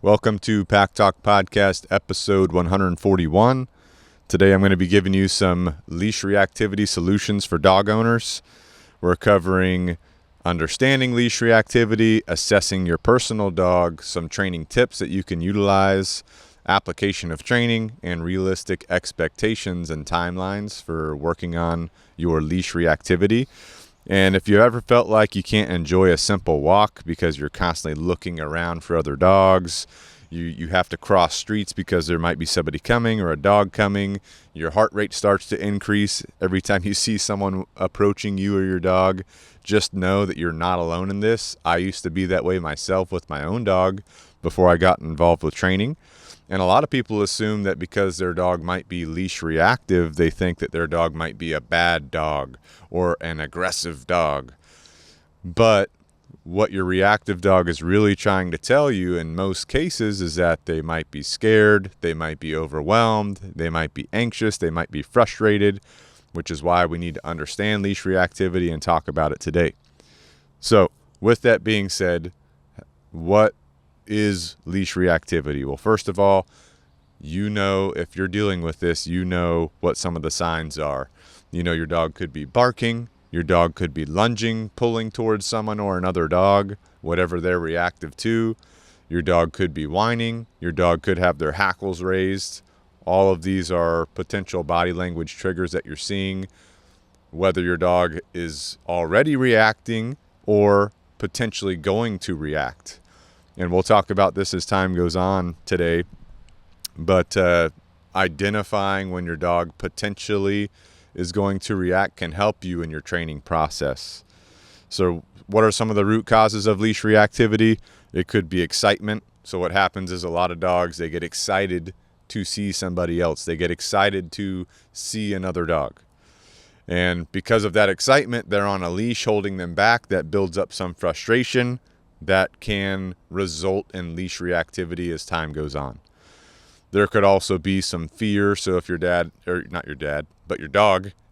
Welcome to Pack Talk Podcast, episode 141. Today I'm going to be giving you some leash reactivity solutions for dog owners. We're covering understanding leash reactivity, assessing your personal dog, some training tips that you can utilize, application of training, and realistic expectations and timelines for working on your leash reactivity. And if you ever felt like you can't enjoy a simple walk because you're constantly looking around for other dogs, you have to cross streets because there might be somebody coming or a dog coming, your heart rate starts to increase every time you see someone approaching you or your dog, just know that you're not alone in this. I used to be that way myself with my own dog before I got involved with training. And a lot of people assume that because their dog might be leash reactive, they think that their dog might be a bad dog or an aggressive dog. But what your reactive dog is really trying to tell you in most cases is that they might be scared, they might be overwhelmed, they might be anxious, they might be frustrated, which is why we need to understand leash reactivity and talk about it today. So with that being said, what is leash reactivity? Well, first of all, if you're dealing with this, you know what some of the signs are. Your dog could be barking, your dog could be lunging, pulling towards someone or another dog, whatever they're reactive to. Your dog could be whining, your dog could have their hackles raised. All of these are potential body language triggers that you're seeing, whether your dog is already reacting or potentially going to react. And we'll talk about this as time goes on today. But identifying when your dog potentially is going to react can help you in your training process. So what are some of the root causes of leash reactivity? It could be excitement. So what happens is a lot of dogs, they get excited to see somebody else. They get excited to see another dog. And because of that excitement, they're on a leash holding them back. That builds up some frustration that can result in leash reactivity as time goes on. There could also be some fear. So if your dog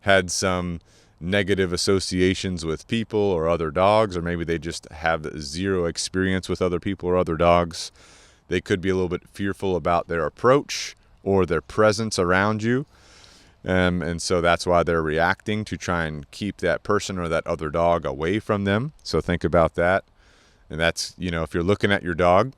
had some negative associations with people or other dogs, or maybe they just have zero experience with other people or other dogs, they could be a little bit fearful about their approach or their presence around you. And so that's why they're reacting to try and keep that person or that other dog away from them. So think about that. And that's, if you're looking at your dog,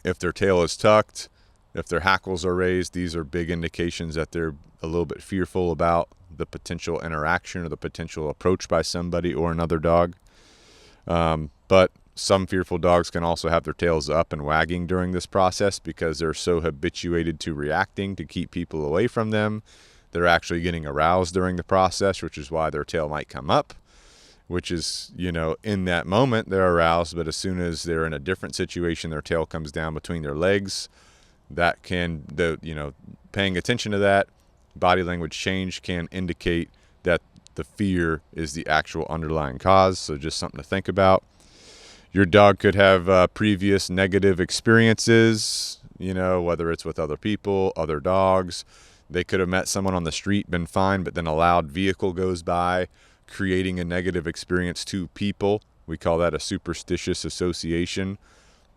if their tail is tucked, if their hackles are raised, these are big indications that they're a little bit fearful about the potential interaction or the potential approach by somebody or another dog. But some fearful dogs can also have their tails up and wagging during this process because they're so habituated to reacting to keep people away from them. They're actually getting aroused during the process, which is why their tail might come up, which is, in that moment they're aroused, but as soon as they're in a different situation, their tail comes down between their legs. That can, paying attention to that body language change can indicate that the fear is the actual underlying cause. So just something to think about. Your dog could have previous negative experiences, whether it's with other people, other dogs. They could have met someone on the street, been fine, but then a loud vehicle goes by, creating a negative experience to people. We call that a superstitious association.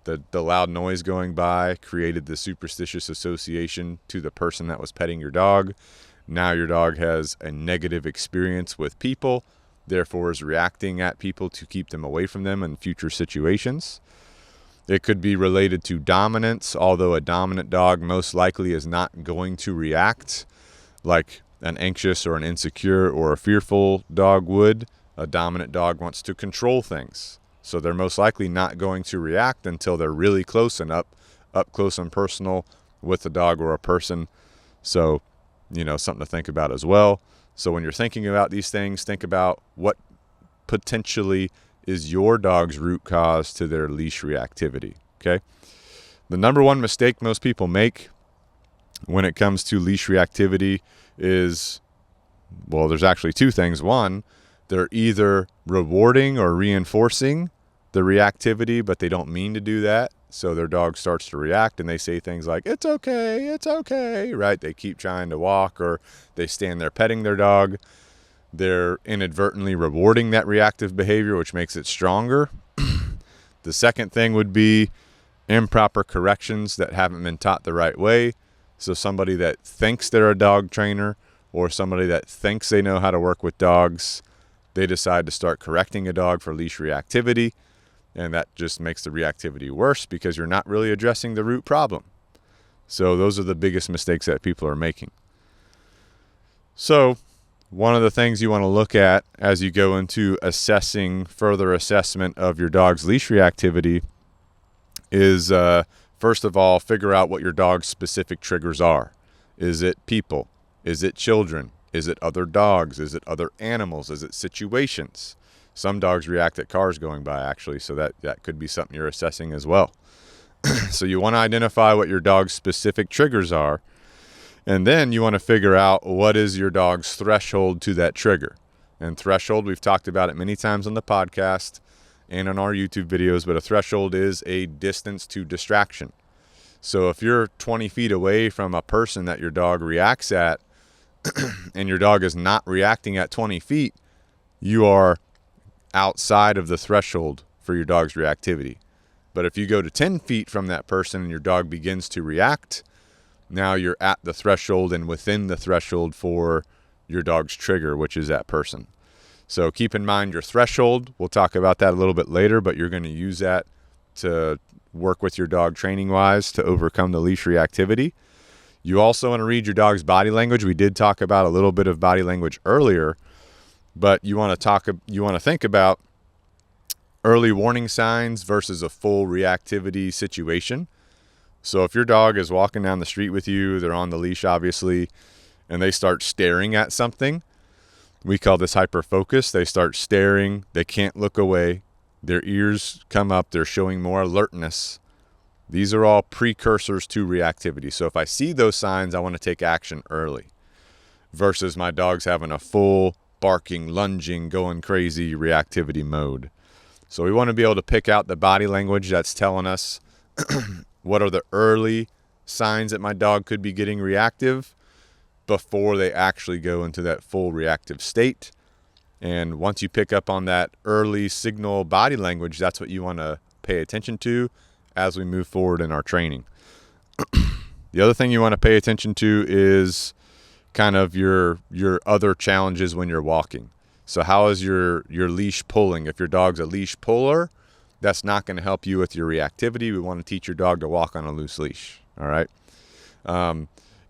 The loud noise going by created the superstitious association to the person that was petting your dog. Now your dog has a negative experience with people, therefore is reacting at people to keep them away from them in future situations. It could be related to dominance, although a dominant dog most likely is not going to react like an anxious or an insecure or a fearful dog would. A dominant dog wants to control things. So they're most likely not going to react until they're really close and up close and personal with a dog or a person. So, something to think about as well. So when you're thinking about these things, think about what potentially is your dog's root cause to their leash reactivity, okay? The number one mistake most people make when it comes to leash reactivity is, there's actually two things. One, they're either rewarding or reinforcing the reactivity, but they don't mean to do that. So their dog starts to react and they say things like, it's okay, right? They keep trying to walk or they stand there petting their dog. They're inadvertently rewarding that reactive behavior, which makes it stronger. The second thing would be improper corrections that haven't been taught the right way. So somebody that thinks they're a dog trainer or somebody that thinks they know how to work with dogs, they decide to start correcting a dog for leash reactivity, and that just makes the reactivity worse because you're not really addressing the root problem. So those are the biggest mistakes that people are making. So one of the things you want to look at as you go into assessing further assessment of your dog's leash reactivity is, first of all, figure out what your dog's specific triggers are. Is it people? Is it children? Is it other dogs? Is it other animals? Is it situations? Some dogs react at cars going by, actually, so that could be something you're assessing as well. So you want to identify what your dog's specific triggers are, and then you want to figure out what is your dog's threshold to that trigger. And threshold, we've talked about it many times on the podcast and on our YouTube videos, but a threshold is a distance to distraction. So if you're 20 feet away from a person that your dog reacts at and your dog is not reacting at 20 feet, you are outside of the threshold for your dog's reactivity. But if you go to 10 feet from that person and your dog begins to react, now you're at the threshold and within the threshold for your dog's trigger, which is that person. So keep in mind your threshold. We'll talk about that a little bit later, but you're going to use that to work with your dog training-wise to overcome the leash reactivity. You also want to read your dog's body language. We did talk about a little bit of body language earlier, but you want to think about early warning signs versus a full reactivity situation. So if your dog is walking down the street with you, they're on the leash obviously, and they start staring at something, we call this hyperfocus. They start staring, they can't look away, their ears come up, they're showing more alertness. These are all precursors to reactivity. So if I see those signs, I want to take action early versus my dog's having a full barking, lunging, going crazy reactivity mode. So we want to be able to pick out the body language that's telling us what are the early signs that my dog could be getting reactive before they actually go into that full reactive state. And once you pick up on that early signal body language, that's what you want to pay attention to as we move forward in our training. The other thing you want to pay attention to is kind of your other challenges when you're walking. So how is your leash pulling? If your dog's a leash puller, that's not going to help you with your reactivity. We want to teach your dog to walk on a loose leash, all right?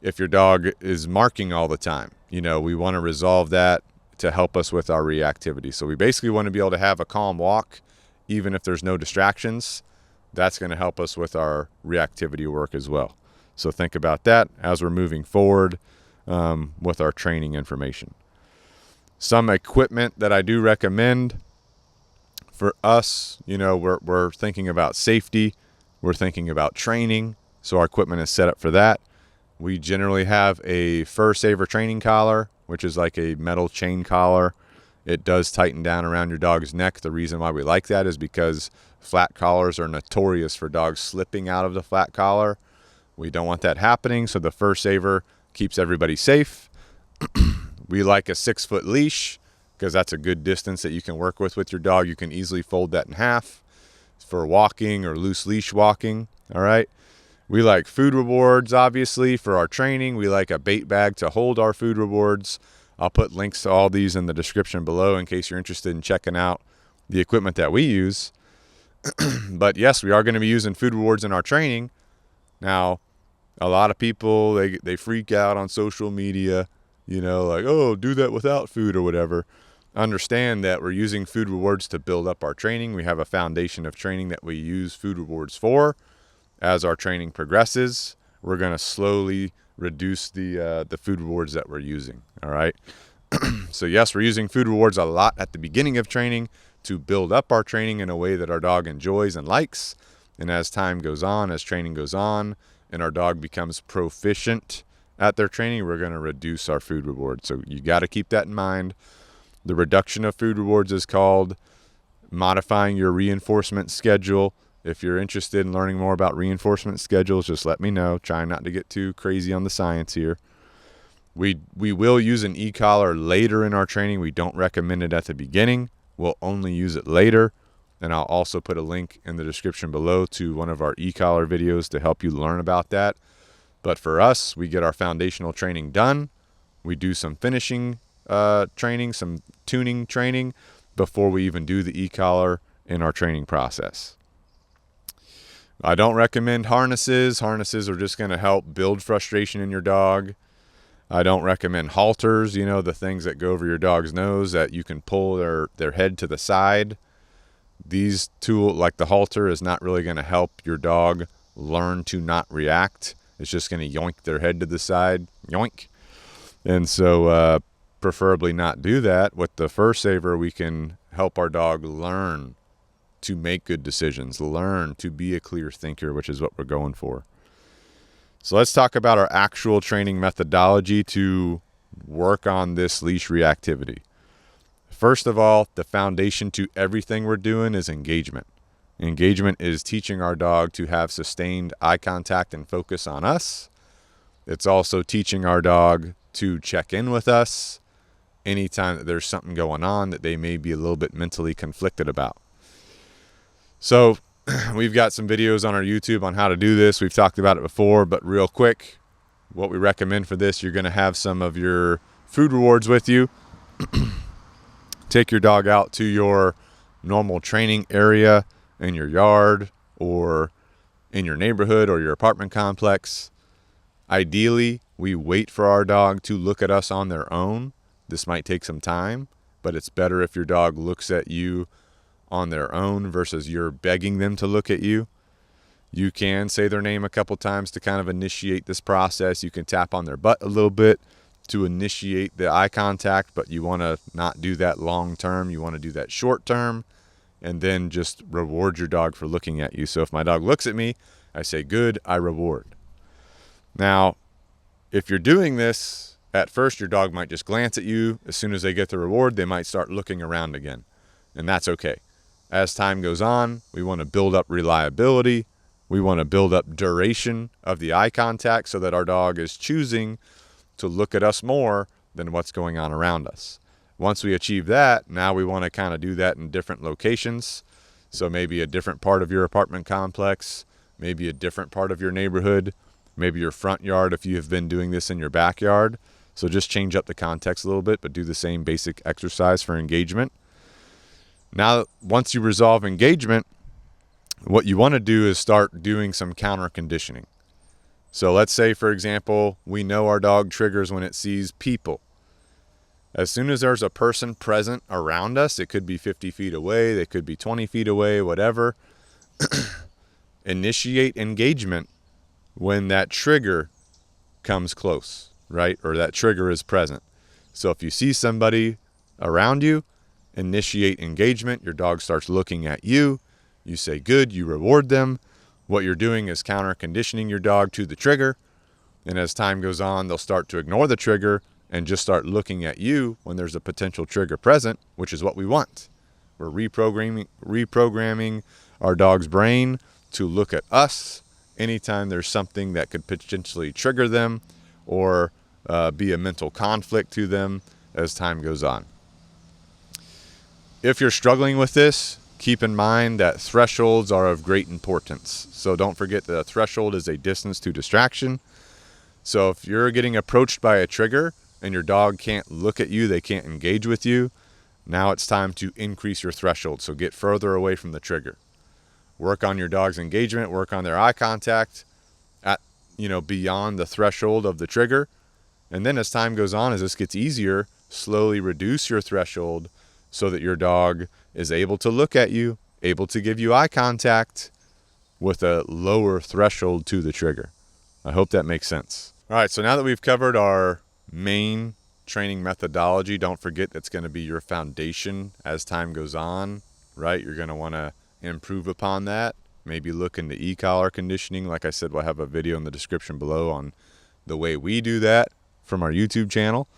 If your dog is marking all the time, we want to resolve that to help us with our reactivity. So we basically want to be able to have a calm walk, even if there's no distractions. That's going to help us with our reactivity work as well. So think about that as we're moving forward with our training information. Some equipment that I do recommend for us, we're thinking about safety. We're thinking about training. So our equipment is set up for that. We generally have a fur saver training collar, which is like a metal chain collar. It does tighten down around your dog's neck. The reason why we like that is because flat collars are notorious for dogs slipping out of the flat collar. We don't want that happening, so the fur saver keeps everybody safe. We like a 6-foot leash because that's a good distance that you can work with your dog. You can easily fold that in half for walking or loose leash walking, all right? We like food rewards, obviously, for our training. We like a bait bag to hold our food rewards. I'll put links to all these in the description below in case you're interested in checking out the equipment that we use. But yes, we are going to be using food rewards in our training. Now, a lot of people, they freak out on social media, like, oh, do that without food or whatever. Understand that we're using food rewards to build up our training. We have a foundation of training that we use food rewards for. As our training progresses, we're going to slowly reduce the food rewards that we're using, all right? So yes, we're using food rewards a lot at the beginning of training to build up our training in a way that our dog enjoys and likes. And as time goes on, as training goes on, and our dog becomes proficient at their training, we're going to reduce our food rewards. So you got to keep that in mind. The reduction of food rewards is called modifying your reinforcement schedule. If you're interested in learning more about reinforcement schedules, just let me know. Trying not to get too crazy on the science here. We will use an e-collar later in our training. We don't recommend it at the beginning. We'll only use it later. And I'll also put a link in the description below to one of our e-collar videos to help you learn about that. But for us, we get our foundational training done. We do some finishing training, some tuning training before we even do the e-collar in our training process. I don't recommend harnesses. Harnesses are just going to help build frustration in your dog. I don't recommend halters, you know, the things that go over your dog's nose that you can pull their head to the side. These tools, like the halter, is not really going to help your dog learn to not react. It's just going to yoink their head to the side, yoink. And so preferably not do that. With the Fur Saver, we can help our dog learn to make good decisions, learn to be a clear thinker, which is what we're going for. So let's talk about our actual training methodology to work on this leash reactivity. First of all, the foundation to everything we're doing is engagement. Engagement is teaching our dog to have sustained eye contact and focus on us. It's also teaching our dog to check in with us anytime that there's something going on that they may be a little bit mentally conflicted about. So we've got some videos on our YouTube on how to do this. We've talked about it before, but real quick, what we recommend for this, you're going to have some of your food rewards with you. Take your dog out to your normal training area in your yard or in your neighborhood or your apartment complex. Ideally, we wait for our dog to look at us on their own. This might take some time, but it's better if your dog looks at you on their own versus you're begging them to look at you. You can say their name a couple times to kind of initiate this process. You can tap on their butt a little bit to initiate the eye contact, but you want to not do that long term. You want to do that short term, and then just reward your dog for looking at you. So if my dog looks at me, I say good, I reward. Now, if you're doing this, at first your dog might just glance at you. As soon as they get the reward, they might start looking around again, and that's okay. As time goes on, we want to build up reliability. We want to build up duration of the eye contact so that our dog is choosing to look at us more than what's going on around us. Once we achieve that, now we want to kind of do that in different locations. So maybe a different part of your apartment complex, maybe a different part of your neighborhood, maybe your front yard if you have been doing this in your backyard. So just change up the context a little bit, but do the same basic exercise for engagement. Now, once you resolve engagement, what you want to do is start doing some counter conditioning. So let's say, for example, we know our dog triggers when it sees people. As soon as there's a person present around us, it could be 50 feet away, they could be 20 feet away, whatever, initiate engagement when that trigger comes close, right? Or that trigger is present. So if you see somebody around you, initiate engagement. Your dog starts looking at you. You say good, you reward them. What you're doing is counter conditioning your dog to the trigger. And as time goes on, they'll start to ignore the trigger and just start looking at you when there's a potential trigger present, which is what we want. We're reprogramming our dog's brain to look at us anytime there's something that could potentially trigger them or be a mental conflict to them as time goes on. If you're struggling with this, keep in mind that thresholds are of great importance. So don't forget that a threshold is a distance to distraction. So if you're getting approached by a trigger and your dog can't look at you, they can't engage with you, now it's time to increase your threshold. So get further away from the trigger. Work on your dog's engagement, work on their eye contact at, beyond the threshold of the trigger. And then as time goes on, as this gets easier, slowly reduce your threshold so that your dog is able to look at you, able to give you eye contact with a lower threshold to the trigger. I hope that makes sense. All right, so now that we've covered our main training methodology, don't forget that's going to be your foundation as time goes on, right? You're going to want to improve upon that. Maybe look into e-collar conditioning. Like I said, we'll have a video in the description below on the way we do that from our YouTube channel.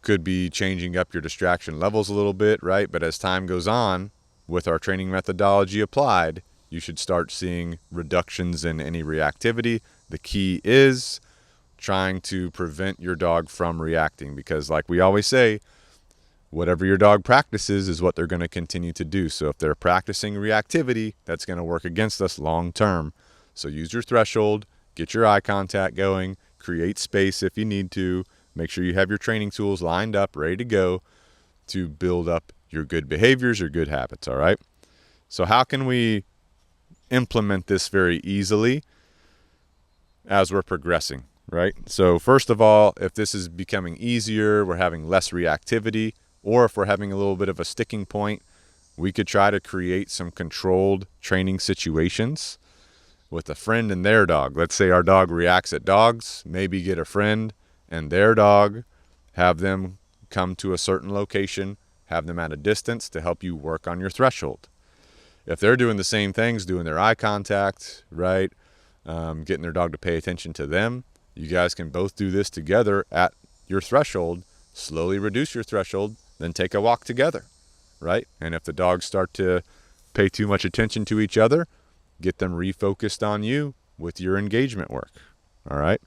Could be changing up your distraction levels a little bit, right? But as time goes on, with our training methodology applied, you should start seeing reductions in any reactivity. The key is trying to prevent your dog from reacting because, like we always say, whatever your dog practices is what they're going to continue to do. So if they're practicing reactivity, that's going to work against us long term. So use your threshold, get your eye contact going, create space if you need to, make sure you have your training tools lined up, ready to go to build up your good behaviors, your good habits, all right? So how can we implement this very easily as we're progressing, right? So first of all, if this is becoming easier, we're having less reactivity, or if we're having a little bit of a sticking point, we could try to create some controlled training situations with a friend and their dog. Let's say our dog reacts at dogs, maybe get a friend and their dog, have them come to a certain location, have them at a distance to help you work on your threshold. If they're doing the same things, doing their eye contact, right, getting their dog to pay attention to them, you guys can both do this together at your threshold, slowly reduce your threshold, then take a walk together, right? And if the dogs start to pay too much attention to each other, get them refocused on you with your engagement work, all right?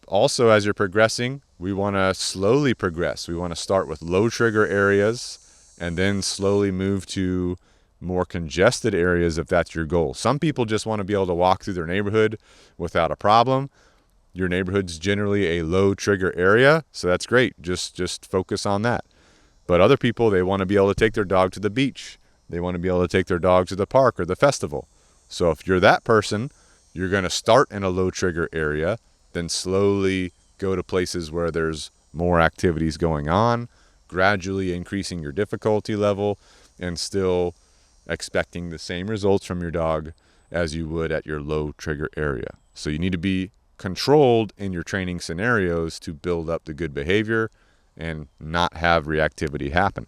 Also, as you're progressing, we want to slowly progress. We want to start with low trigger areas and then slowly move to more congested areas if that's your goal. Some people just want to be able to walk through their neighborhood without a problem. Your neighborhood's generally a low trigger area, so that's great. Just focus on that. But other people, they want to be able to take their dog to the beach. They want to be able to take their dog to the park or the festival. So if you're that person, you're going to start in a low trigger area, then slowly go to places where there's more activities going on, gradually increasing your difficulty level, and still expecting the same results from your dog as you would at your low trigger area. So you need to be controlled in your training scenarios to build up the good behavior and not have reactivity happen.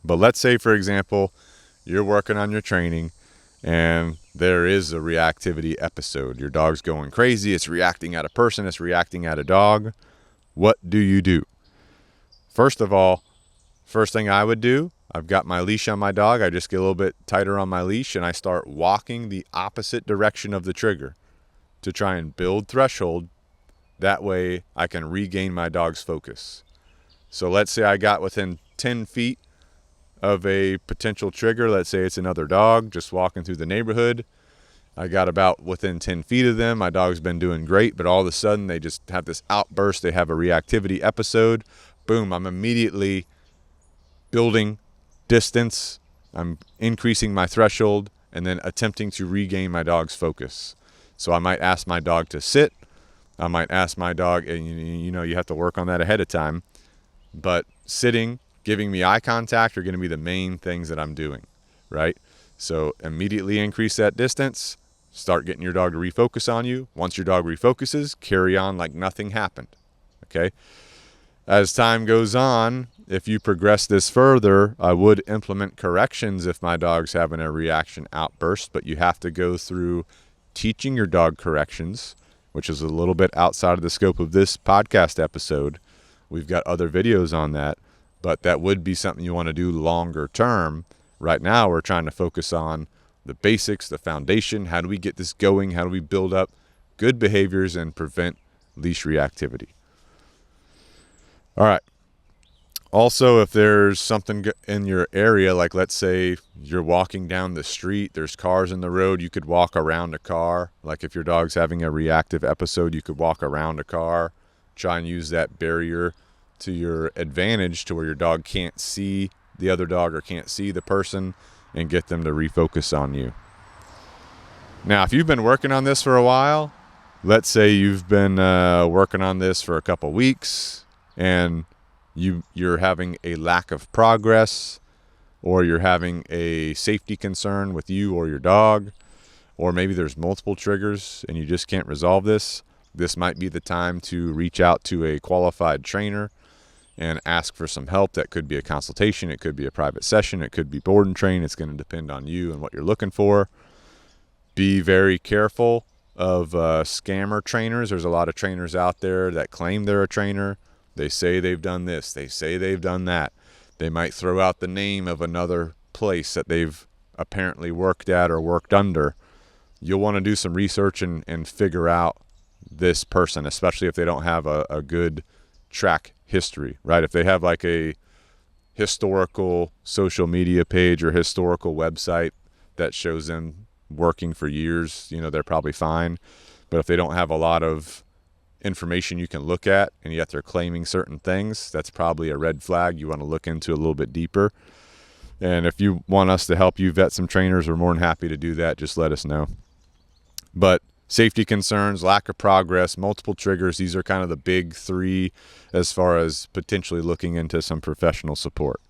But let's say, for example, you're working on your training and there is a reactivity episode. Your dog's going crazy. It's reacting at a person. It's reacting at a dog. What do you do? First of all, first thing I would do, I've got my leash on my dog. I just get a little bit tighter on my leash and I start walking the opposite direction of the trigger to try and build threshold. That way I can regain my dog's focus. So let's say I got within 10 feet of a potential trigger. Let's say it's another dog just walking through the neighborhood. I got about within 10 feet of them. My dog's been doing great, but all of a sudden they just have this outburst. They have a reactivity episode. Boom, I'm immediately building distance. I'm increasing my threshold and then attempting to regain my dog's focus. So I might ask my dog to sit. I might ask my dog, and you have to work on that ahead of time. But sitting, giving me eye contact are going to be the main things that I'm doing, right? So immediately increase that distance, start getting your dog to refocus on you. Once your dog refocuses, carry on like nothing happened, okay? As time goes on, if you progress this further, I would implement corrections if my dog's having a reaction outburst, but you have to go through teaching your dog corrections, which is a little bit outside of the scope of this podcast episode. We've got other videos on that, but that would be something you want to do longer term. Right now, we're trying to focus on the basics, the foundation. How do we get this going? How do we build up good behaviors and prevent leash reactivity? All right. Also, if there's something in your area, like let's say you're walking down the street, there's cars in the road, you could walk around a car. Like if your dog's having a reactive episode, you could walk around a car, try and use that barrier to your advantage to where your dog can't see the other dog or can't see the person and get them to refocus on you. Now, if you've been working on this for a while, let's say you've been working on this for a couple weeks and you're having a lack of progress, or you're having a safety concern with you or your dog, or maybe there's multiple triggers and you just can't resolve this, this might be the time to reach out to a qualified trainer and ask for some help. That could be a consultation, it could be a private session, it could be board and train. It's going to depend on you and what you're looking for. Be very careful of scammer trainers. There's a lot of trainers out there that claim they're a trainer. They say they've done this, they say they've done that. They might throw out the name of another place that they've apparently worked at or worked under. You'll want to do some research and figure out this person, especially if they don't have a good track history, right? If they have like a historical social media page or historical website that shows them working for years, they're probably fine. But if they don't have a lot of information you can look at, and yet they're claiming certain things, that's probably a red flag you want to look into a little bit deeper. And if you want us to help you vet some trainers, we're more than happy to do that. Just let us know. But safety concerns, lack of progress, multiple triggers, these are kind of the big three as far as potentially looking into some professional support.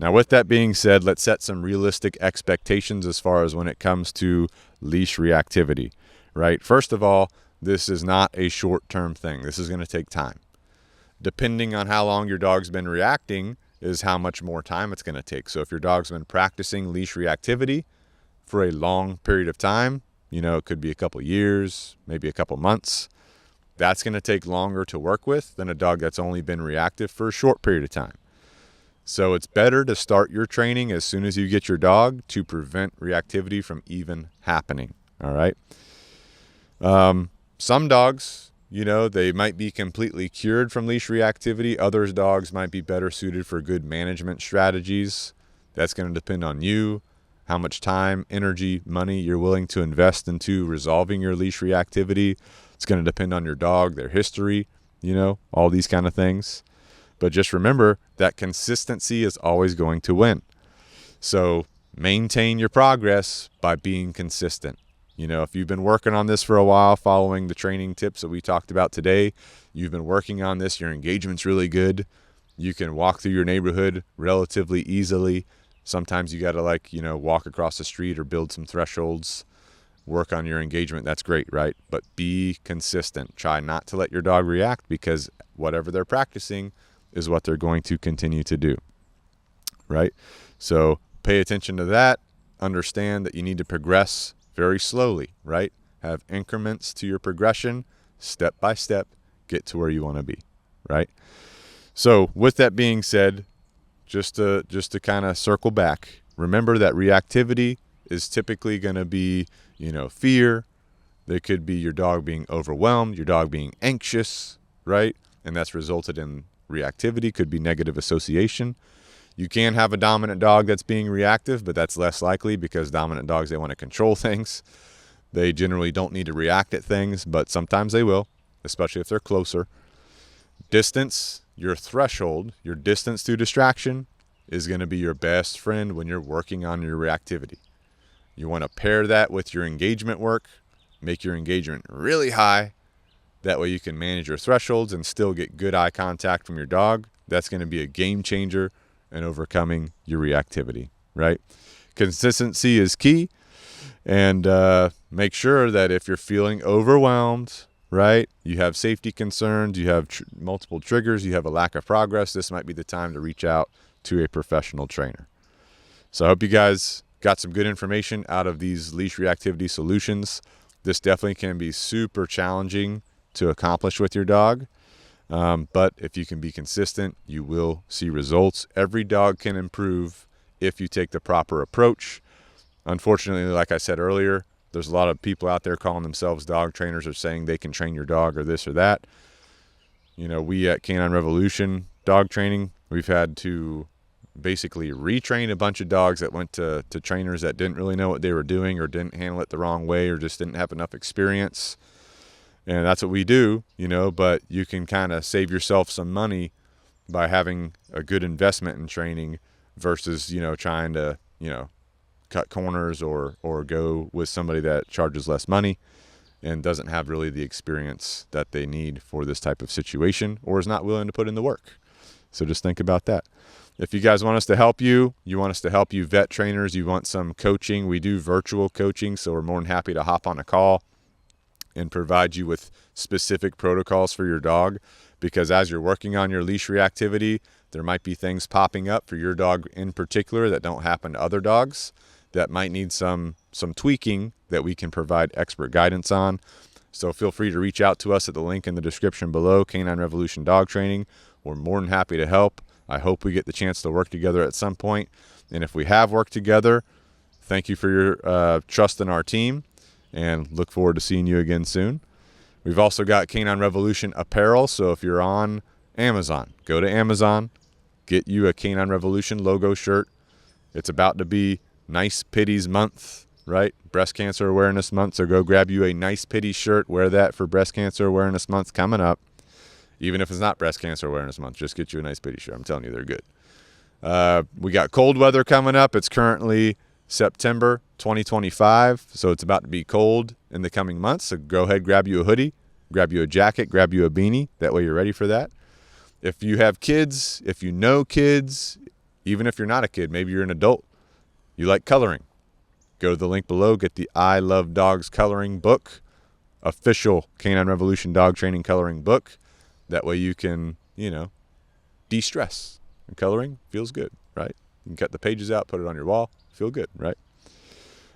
Now, with that being said, let's set some realistic expectations as far as when it comes to leash reactivity, right? First of all, this is not a short-term thing. This is going to take time. Depending on how long your dog's been reacting is how much more time it's going to take. So if your dog's been practicing leash reactivity for a long period of time, it could be a couple years, maybe a couple months, that's going to take longer to work with than a dog that's only been reactive for a short period of time. So it's better to start your training as soon as you get your dog to prevent reactivity from even happening. All right. Some dogs, they might be completely cured from leash reactivity. Others dogs might be better suited for good management strategies. That's going to depend on you, how much time, energy, money you're willing to invest into resolving your leash reactivity. It's going to depend on your dog, their history, all these kind of things. But just remember that consistency is always going to win. So maintain your progress by being consistent. If you've been working on this for a while, following the training tips that we talked about today, you've been working on this, your engagement's really good. You can walk through your neighborhood relatively easily. Sometimes you got to walk across the street or build some thresholds, work on your engagement. That's great, right? But be consistent. Try not to let your dog react, because whatever they're practicing is what they're going to continue to do, right? So pay attention to that. Understand that you need to progress very slowly, right? Have increments to your progression, step by step, get to where you want to be, right? So with that being said, just to kind of circle back, remember that reactivity is typically going to be, fear. There could be your dog being overwhelmed, your dog being anxious, right? And that's resulted in reactivity. Could be negative association. You can have a dominant dog that's being reactive, but that's less likely because dominant dogs, they want to control things. They generally don't need to react at things, but sometimes they will, especially if they're closer. Distance, your threshold, your distance to distraction is going to be your best friend when you're working on your reactivity. You want to pair that with your engagement work, make your engagement really high. That way you can manage your thresholds and still get good eye contact from your dog. That's going to be a game changer in overcoming your reactivity, right? Consistency is key. And make sure that if you're feeling overwhelmed, right, you have safety concerns, you have multiple triggers, you have a lack of progress, this might be the time to reach out to a professional trainer. So I hope you guys got some good information out of these leash reactivity solutions. This definitely can be super challenging to accomplish with your dog. But if you can be consistent, you will see results. Every dog can improve if you take the proper approach. Unfortunately, like I said earlier, there's a lot of people out there calling themselves dog trainers or saying they can train your dog or this or that. We at Canine Revolution Dog Training, we've had to basically retrain a bunch of dogs that went to trainers that didn't really know what they were doing or didn't handle it the wrong way or just didn't have enough experience. And that's what we do, but you can kind of save yourself some money by having a good investment in training versus, trying to, cut corners or go with somebody that charges less money and doesn't have really the experience that they need for this type of situation or is not willing to put in the work. So just think about that. If you guys want us to help you, want us to help you vet trainers, you want some coaching, we do virtual coaching, so we're more than happy to hop on a call and provide you with specific protocols for your dog, because as you're working on your leash reactivity, there might be things popping up for your dog in particular that don't happen to other dogs that might need some tweaking that we can provide expert guidance on. So feel free to reach out to us at the link in the description below, Canine Revolution Dog Training. We're more than happy to help. I hope we get the chance to work together at some point. And if we have worked together, thank you for your trust in our team and look forward to seeing you again soon. We've also got Canine Revolution apparel. So if you're on Amazon. Go to Amazon, get you a Canine Revolution logo shirt. It's about to be Nice Pitties Month, right? Breast Cancer Awareness Month. So go grab you a Nice Pitties shirt. Wear that for Breast Cancer Awareness Month coming up. Even if it's not Breast Cancer Awareness Month, just get you a Nice Pitties shirt. I'm telling you, they're good. We got cold weather coming up. It's currently September 2025, so it's about to be cold in the coming months. So go ahead, grab you a hoodie, grab you a jacket, grab you a beanie. That way you're ready for that. If you have kids, if you know kids, even if you're not a kid, maybe you're an adult, you like coloring, go to the link below, get the I Love Dogs coloring book, official Canine Revolution dog training coloring book. That way you can, de-stress. And coloring feels good, right? You can cut the pages out, put it on your wall, feel good, right?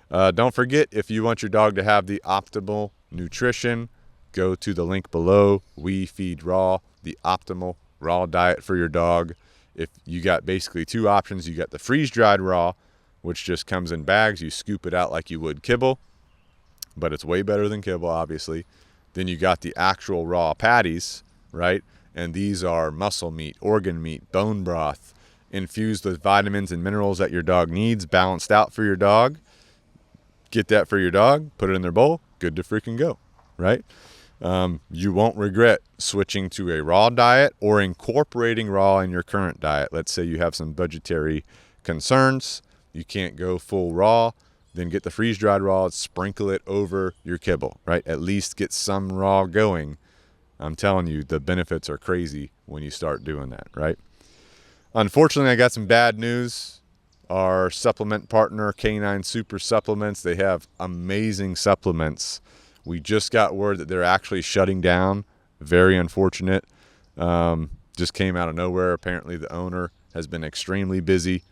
Don't forget, if you want your dog to have the optimal nutrition, go to the link below. We Feed Raw, the optimal raw diet for your dog. If you got basically two options, you got the freeze-dried raw, which just comes in bags. You scoop it out like you would kibble, but it's way better than kibble, obviously. Then you got the actual raw patties, right? And these are muscle meat, organ meat, bone broth, infused with vitamins and minerals that your dog needs, balanced out for your dog. Get that for your dog, put it in their bowl, good to freaking go, right? You won't regret switching to a raw diet or incorporating raw in your current diet. Let's say you have some budgetary concerns, you can't go full raw, then get the freeze-dried raw, sprinkle it over your kibble, right? At least get some raw going. I'm telling you, the benefits are crazy when you start doing that, right? Unfortunately, I got some bad news. Our supplement partner, Canine Super Supplements, they have amazing supplements. We just got word that they're actually shutting down. Very unfortunate. Just came out of nowhere. Apparently, the owner has been extremely busy.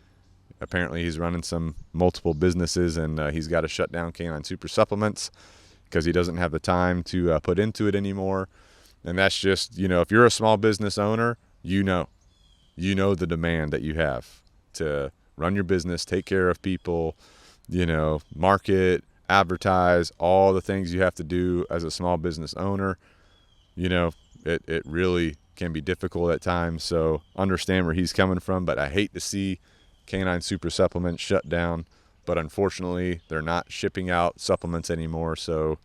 Apparently, he's running some multiple businesses, and he's got to shut down Canine Super Supplements because he doesn't have the time to put into it anymore. And that's just, if you're a small business owner, you know the demand that you have to run your business, take care of people, market, advertise, all the things you have to do as a small business owner. It really can be difficult at times. So understand where he's coming from, but I hate to see Canine Super Supplements shut down. But unfortunately, they're not shipping out supplements anymore. So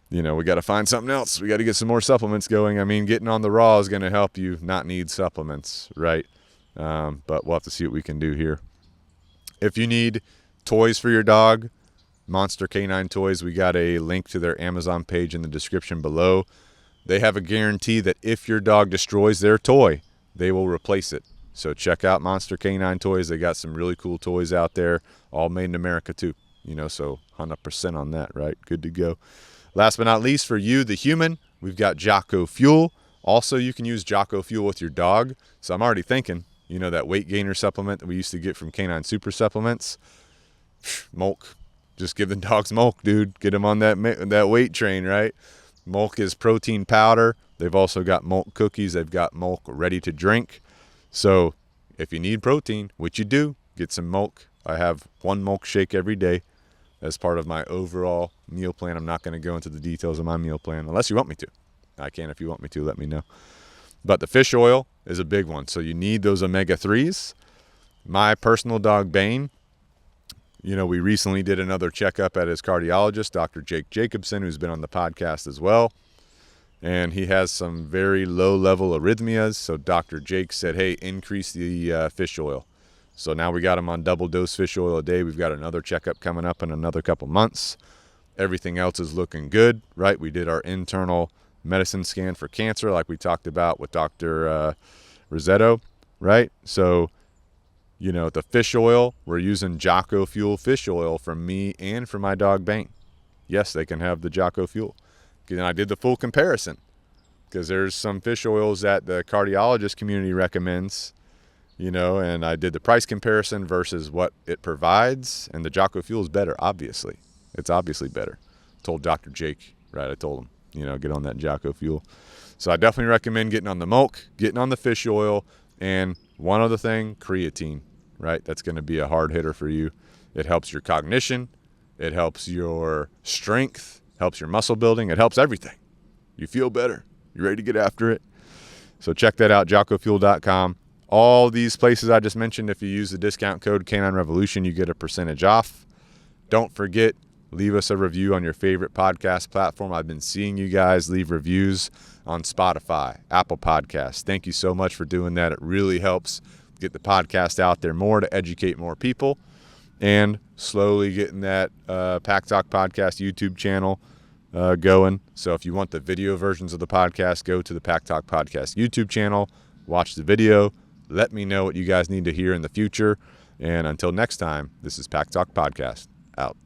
we got to find something else. We got to get some more supplements going. I mean, getting on the raw is going to help you not need supplements, right? But we'll have to see what we can do here. If you need toys for your dog, Monster Canine Toys, we got a link to their Amazon page in the description below. They have a guarantee that if your dog destroys their toy, they will replace it. So check out Monster Canine Toys. They got some really cool toys out there, all made in America too. So 100% on that, right? Good to go. Last but not least, for you, the human, we've got Jocko Fuel. Also, you can use Jocko Fuel with your dog. So I'm already thinking, that weight gainer supplement that we used to get from Canine Super Supplements. Milk. Just give the dogs milk, dude. Get them on that weight train, right? Milk is protein powder. They've also got milk cookies. They've got milk ready to drink. So if you need protein, which you do, get some milk. I have one milk shake every day as part of my overall meal plan. I'm not going to go into the details of my meal plan unless you want me to. I can if you want me to, let me know. But the fish oil is a big one. So you need those omega-3s. My personal dog, Bane, we recently did another checkup at his cardiologist, Dr. Jake Jacobson, who's been on the podcast as well. And he has some very low-level arrhythmias. So Dr. Jake said, hey, increase the fish oil. So now we got him on double dose fish oil a day. We've got another checkup coming up in another couple months. Everything else is looking good, right? We did our internal medicine scan for cancer like we talked about with Dr. Rosetto, right? So, the fish oil, we're using Jocko Fuel fish oil for me and for my dog Bane. Yes, they can have the Jocko Fuel. And I did the full comparison because there's some fish oils that the cardiologist community recommends, and I did the price comparison versus what it provides, and the Jocko Fuel is better, obviously. It's obviously better. Told Dr. Jake, right? I told him, get on that Jocko Fuel. So I definitely recommend getting on the milk, getting on the fish oil, and one other thing, creatine, right? That's going to be a hard hitter for you. It helps your cognition. It helps your strength, helps your muscle building. It helps everything. You feel better. You're ready to get after it. So check that out, jockofuel.com. All these places I just mentioned, if you use the discount code Canine Revolution, you get a percentage off. Don't forget, leave us a review on your favorite podcast platform. I've been seeing you guys leave reviews on Spotify, Apple Podcasts. Thank you so much for doing that. It really helps get the podcast out there more to educate more people, and slowly getting that Pack Talk Podcast YouTube channel going. So if you want the video versions of the podcast, go to the Pack Talk Podcast YouTube channel, watch the video. Let me know what you guys need to hear in the future. And until next time, this is Pack Talk Podcast. Out.